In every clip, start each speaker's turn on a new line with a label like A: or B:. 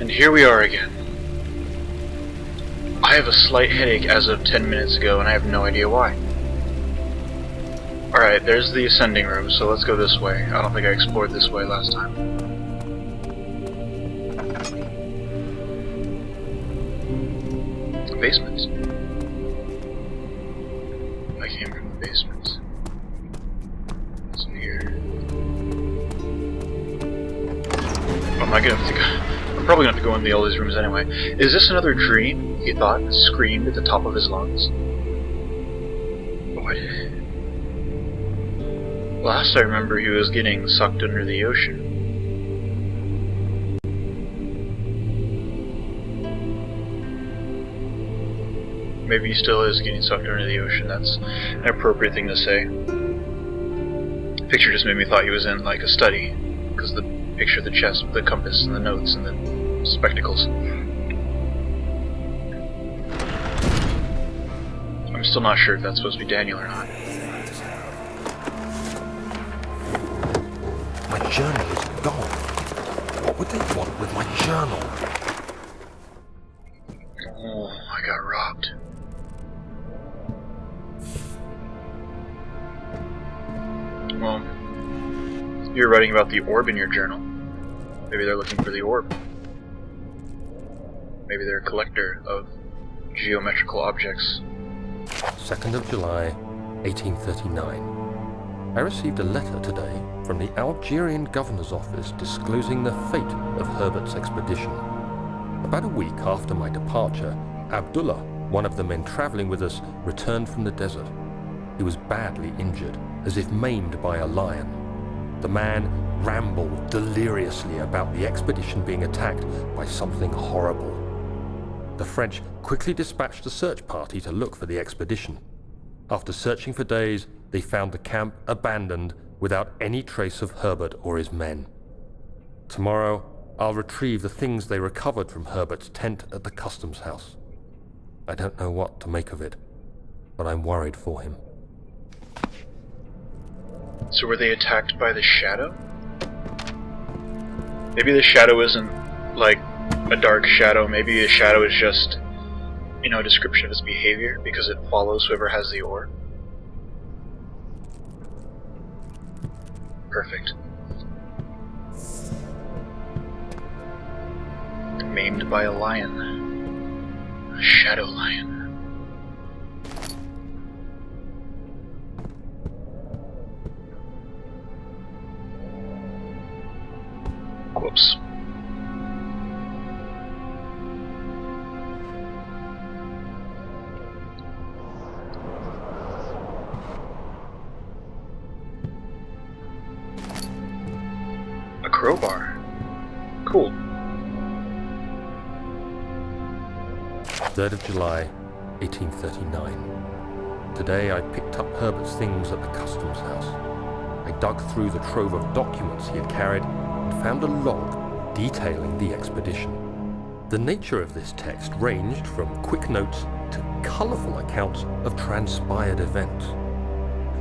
A: And here we are again. I have a slight headache as of 10 minutes ago, and I have no idea why. Alright, there's the ascending room, so let's go this way. I don't think I explored this way last time. The basement. I came from the basement. What's in here? I'm not gonna have to go. I'm probably gonna have to go into all these rooms anyway. Is this another dream? He thought and screamed at the top of his lungs. What? Last I remember, he was getting sucked under the ocean. Maybe he still is getting sucked under the ocean. That's an appropriate thing to say. The picture just made me thought he was in like a study, because the picture of the chest with the compass and the notes and the spectacles. I'm still not sure if that's supposed to be Daniel or not.
B: My journal is gone. What would they want with my journal?
A: Oh, I got robbed. Well, you're writing about the orb in your journal. Maybe they're looking for the orb. Maybe they're a collector of geometrical objects.
B: 2nd of July, 1839. I received a letter today from the Algerian governor's office disclosing the fate of Herbert's expedition. About a week after my departure, Abdullah, one of the men traveling with us, returned from the desert. He was badly injured, as if maimed by a lion. The man rambled deliriously about the expedition being attacked by something horrible. The French quickly dispatched a search party to look for the expedition. After searching for days, they found the camp abandoned without any trace of Herbert or his men. Tomorrow, I'll retrieve the things they recovered from Herbert's tent at the customs house. I don't know what to make of it, but I'm worried for him.
A: So were they attacked by the shadow? Maybe the shadow isn't like a dark shadow. Maybe a shadow is just, you know, a description of its behavior because it follows whoever has the orb. Perfect. Maimed by a lion. A shadow lion. Whoops. A crowbar. Cool.
B: 3rd of July, 1839. Today I picked up Herbert's things at the customs house. I dug through the trove of documents he had carried and found a log detailing the expedition. The nature of this text ranged from quick notes to colourful accounts of transpired events.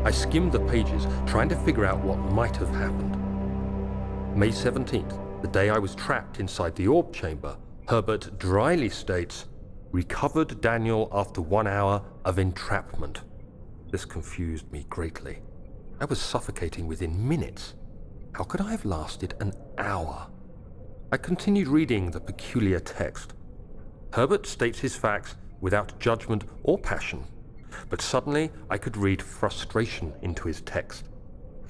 B: I skimmed the pages, trying to figure out what might have happened. May 17th, the day I was trapped inside the orb chamber, Herbert dryly states, "Recovered Daniel after 1 hour of entrapment." This confused me greatly. I was suffocating within minutes. How could I have lasted an hour? I continued reading the peculiar text. Herbert states his facts without judgment or passion, but suddenly I could read frustration into his text.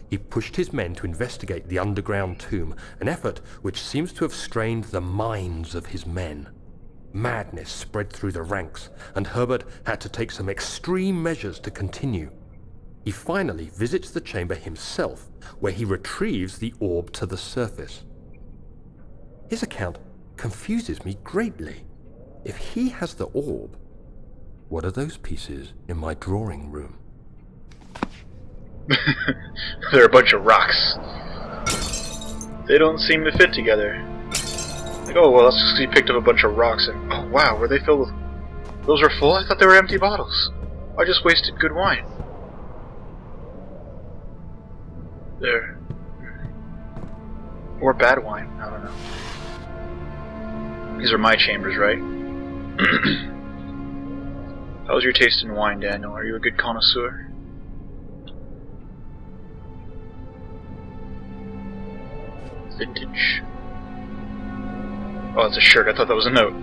B: He pushed his men to investigate the underground tomb, an effort which seems to have strained the minds of his men. Madness spread through the ranks, and Herbert had to take some extreme measures to continue. He finally visits the chamber himself, where he retrieves the orb to the surface. His account confuses me greatly. If he has the orb, what are those pieces in my drawing room?
A: They're a bunch of rocks. They don't seem to fit together. Like, oh, well, let's just he picked up a bunch of rocks and, oh, wow, were they filled with... Those were full? I thought they were empty bottles. I just wasted good wine. There. Or bad wine, I don't know. These are my chambers, right? How's your taste in wine, Daniel? Are you a good connoisseur? Vintage. Oh, it's a shirt. I thought that was a note.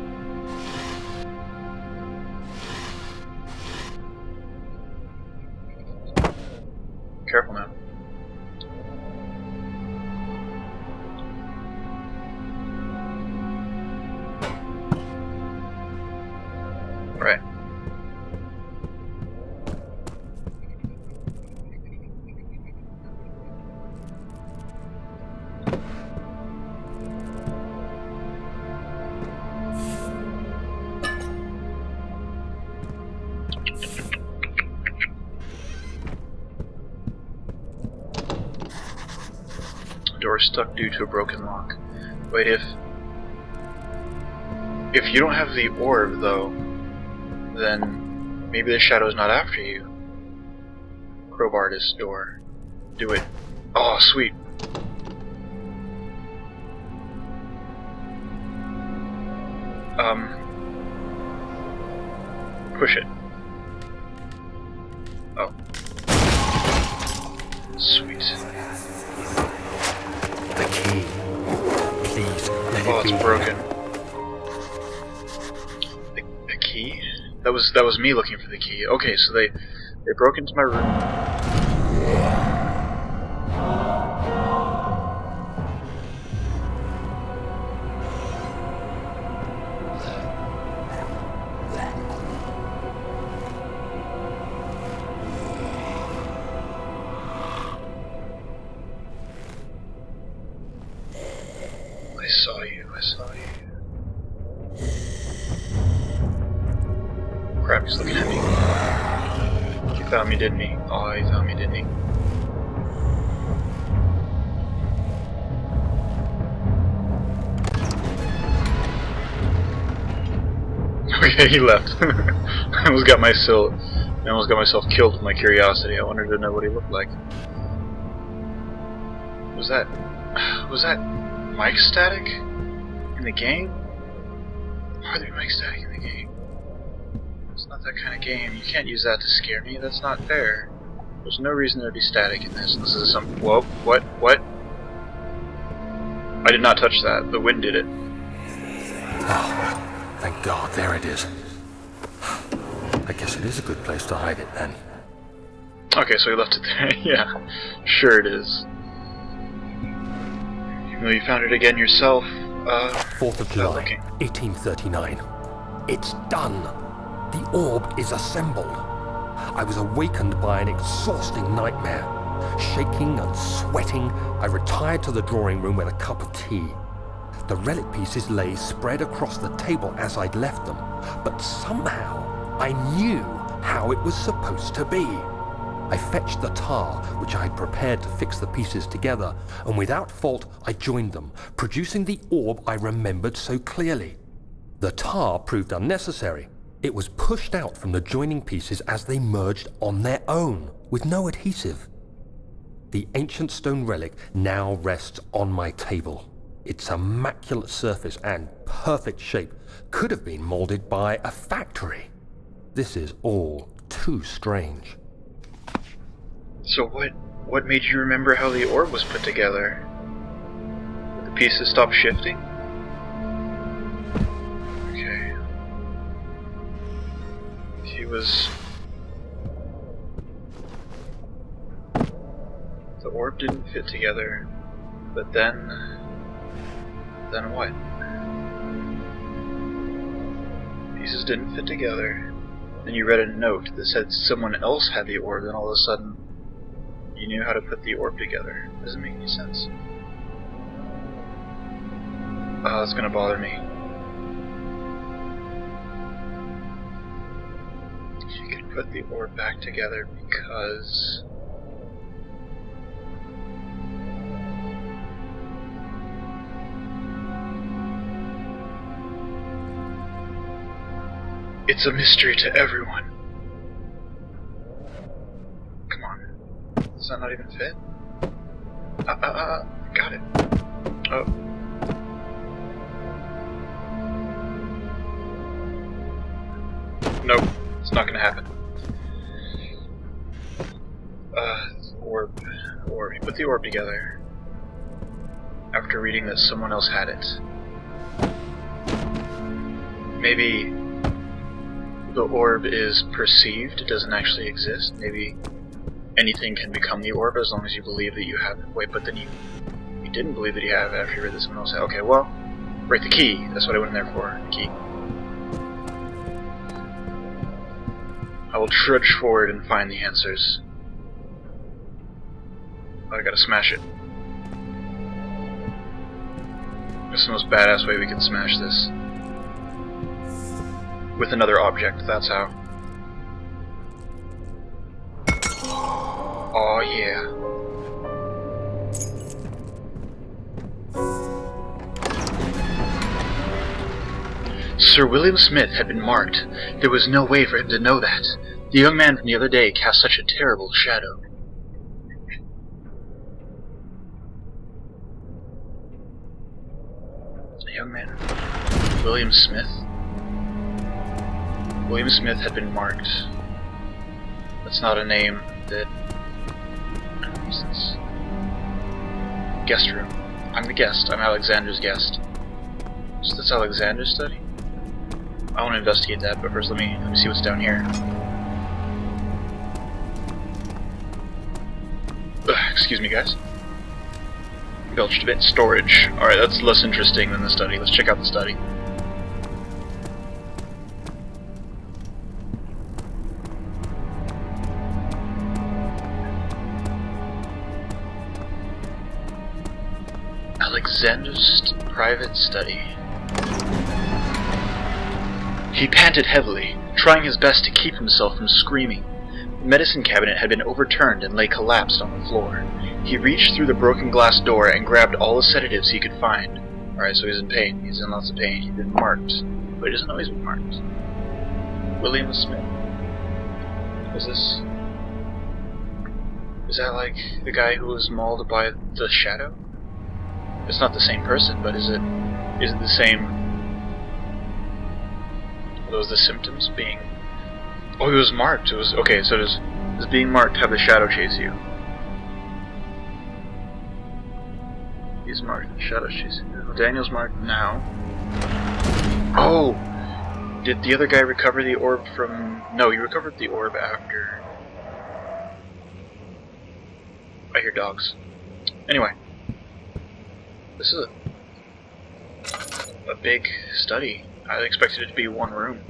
A: Careful now. Right. Door stuck due to a broken lock. Wait, if you don't have the orb, though, then maybe the shadow's not after you. Crowbar this door. Do it. Oh, sweet. Push it. Oh. Sweet.
B: The key. Please, let
A: Oh,
B: it be.
A: it's broken. The key? That was me looking for the key. Okay, so they broke into my room. I saw you. Crap, he's looking at me. He found me, didn't he? Oh, he found me, didn't he? Okay, he left. I almost got myself killed with my curiosity. I wanted to know what he looked like. Was that mic static in the game? Why are there mic static in the game? It's not that kind of game. You can't use that to scare me. That's not fair. There's no reason there'd be static in this. This is some. Whoa! What? I did not touch that. The wind did it.
B: Oh, thank God, there it is. I guess it is a good place to hide it then.
A: Okay, so he left it there. Yeah, sure it is. Even though you found it again yourself.
B: 4th of July, 1839. It's done. The orb is assembled. I was awakened by an exhausting nightmare. Shaking and sweating, I retired to the drawing room with a cup of tea. The relic pieces lay spread across the table as I'd left them, but somehow I knew how it was supposed to be. I fetched the tar, which I had prepared to fix the pieces together, and without fault I joined them, producing the orb I remembered so clearly. The tar proved unnecessary. It was pushed out from the joining pieces as they merged on their own, with no adhesive. The ancient stone relic now rests on my table. Its immaculate surface and perfect shape could have been molded by a factory. This is all too strange.
A: So what made you remember how the orb was put together? Did the pieces stop shifting? Okay. The orb didn't fit together, but then what? Pieces didn't fit together. Then you read a note that said someone else had the orb, and all of a sudden you knew how to put the orb together. Doesn't make any sense. Oh, that's gonna bother me. You can put the orb back together because it's a mystery to everyone. Come on. Does that not even fit? Got it. Oh. the orb together after reading that someone else had it. Maybe the orb is perceived, it doesn't actually exist. Maybe anything can become the orb as long as you believe that you have it. Wait, but then you didn't believe that you have it after you read that someone else had it. Okay, well, right, the key. That's what I went in there for, the key. I will trudge forward and find the answers. Oh, I gotta smash it. That's the most badass way we can smash this. With another object, that's how. Oh yeah. Sir William Smith had been marked. There was no way for him to know that. The young man from the other day cast such a terrible shadow. A young man. William Smith? William Smith had been marked. That's not a name that... Guest room. I'm the guest. I'm Alexander's guest. So that's Alexander's study? I want to investigate that, but first let me see what's down here. Excuse me, guys. Belched a bit. Storage. Alright, that's less interesting than the study. Let's check out the study. Alexander's private study. He panted heavily, trying his best to keep himself from screaming. The medicine cabinet had been overturned and lay collapsed on the floor. He reached through the broken glass door and grabbed all the sedatives he could find. Alright, so he's in pain. He's in lots of pain. He's been marked. But he doesn't know he's been marked. William Smith. Is this... Is that like the guy who was mauled by the shadow? It's not the same person, but is it the same... Are those the symptoms being... Oh, he was marked. It was... Okay, so does being marked have the shadow chase you? He's marked. The shadow chasing you. Daniel's marked now. Oh! Did the other guy recover the orb from... No, he recovered the orb after... I hear dogs. Anyway. This is a big study. I expected it to be one room.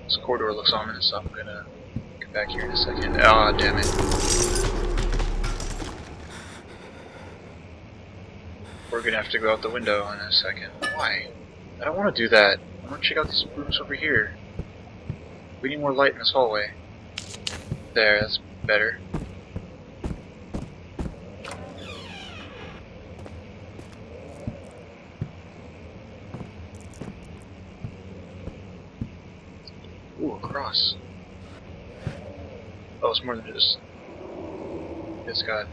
A: This corridor looks ominous, so I'm gonna get back here in a second. Ah, damn it. We're gonna have to go out the window in a second. Why? I don't want to do that. I want to check out these rooms over here. We need more light in this hallway. There, that's better. Ooh, a cross. Oh, it's more than just... It's got